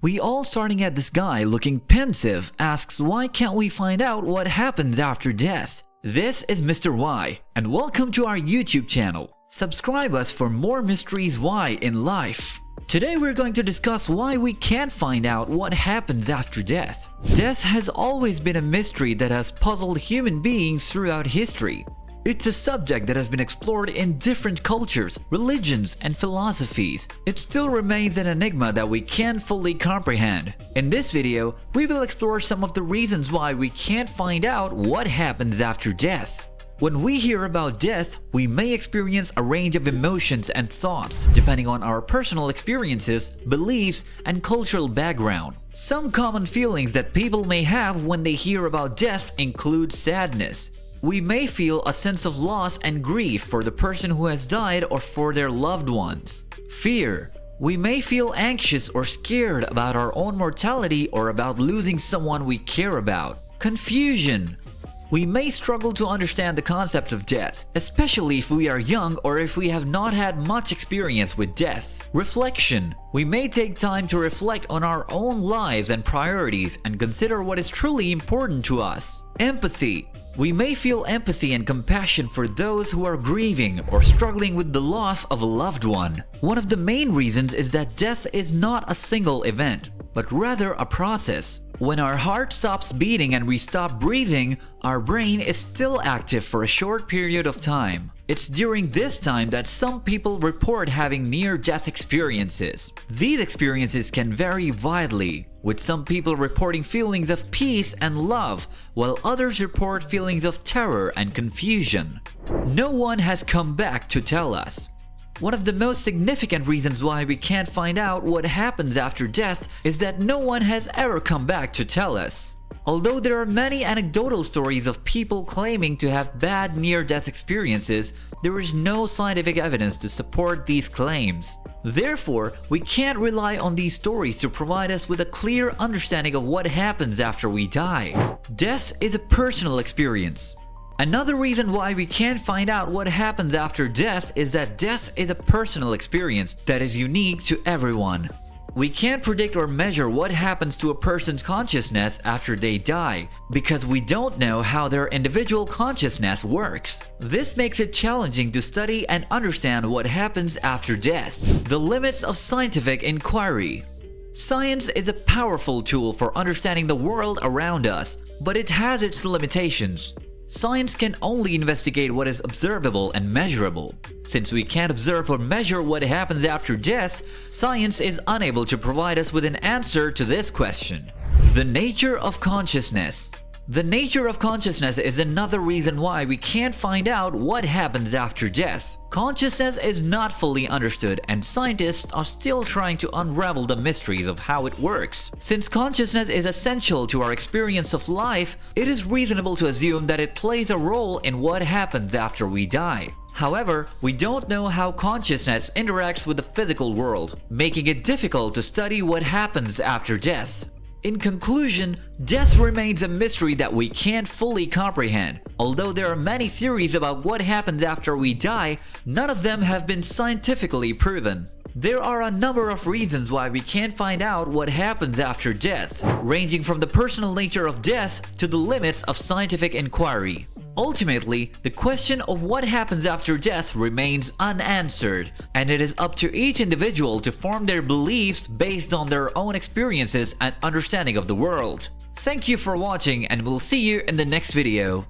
We all starting at this guy looking pensive asks why can't we find out what happens after death? This is Mr. Y, and welcome to our YouTube channel. Subscribe us for more mysteries why in life. Today we're going to discuss why we can't find out what happens after death. Death has always been a mystery that has puzzled human beings throughout history. It's a subject that has been explored in different cultures, religions, and philosophies. It still remains an enigma that we can't fully comprehend. In this video, we will explore some of the reasons why we can't find out what happens after death. When we hear about death, we may experience a range of emotions and thoughts depending on our personal experiences, beliefs, and cultural background. Some common feelings that people may have when they hear about death include sadness. We may feel a sense of loss and grief for the person who has died or for their loved ones. Fear. We may feel anxious or scared about our own mortality or about losing someone we care about. Confusion. We may struggle to understand the concept of death, especially if we are young or if we have not had much experience with death. Reflection. We may take time to reflect on our own lives and priorities and consider what is truly important to us. Empathy. We may feel empathy and compassion for those who are grieving or struggling with the loss of a loved one. One of the main reasons is that death is not a single event, but rather a process. When our heart stops beating and we stop breathing, our brain is still active for a short period of time. It's during this time that some people report having near-death experiences. These experiences can vary widely, with some people reporting feelings of peace and love, while others report feelings of terror and confusion. No one has come back to tell us. One of the most significant reasons why we can't find out what happens after death is that no one has ever come back to tell us. Although there are many anecdotal stories of people claiming to have bad near-death experiences, there is no scientific evidence to support these claims. Therefore, we can't rely on these stories to provide us with a clear understanding of what happens after we die. Death is a personal experience. Another reason why we can't find out what happens after death is that death is a personal experience that is unique to everyone. We can't predict or measure what happens to a person's consciousness after they die because we don't know how their individual consciousness works. This makes it challenging to study and understand what happens after death. The limits of scientific inquiry. Science is a powerful tool for understanding the world around us, but it has its limitations. Science can only investigate what is observable and measurable. Since we can't observe or measure what happens after death, science is unable to provide us with an answer to this question. The nature of consciousness. The nature of consciousness is another reason why we can't find out what happens after death. Consciousness is not fully understood, and scientists are still trying to unravel the mysteries of how it works. Since consciousness is essential to our experience of life, it is reasonable to assume that it plays a role in what happens after we die. However, we don't know how consciousness interacts with the physical world, making it difficult to study what happens after death. In conclusion, death remains a mystery that we can't fully comprehend. Although there are many theories about what happens after we die, none of them have been scientifically proven. There are a number of reasons why we can't find out what happens after death, ranging from the personal nature of death to the limits of scientific inquiry. Ultimately, the question of what happens after death remains unanswered, and it is up to each individual to form their beliefs based on their own experiences and understanding of the world. Thank you for watching, and we'll see you in the next video.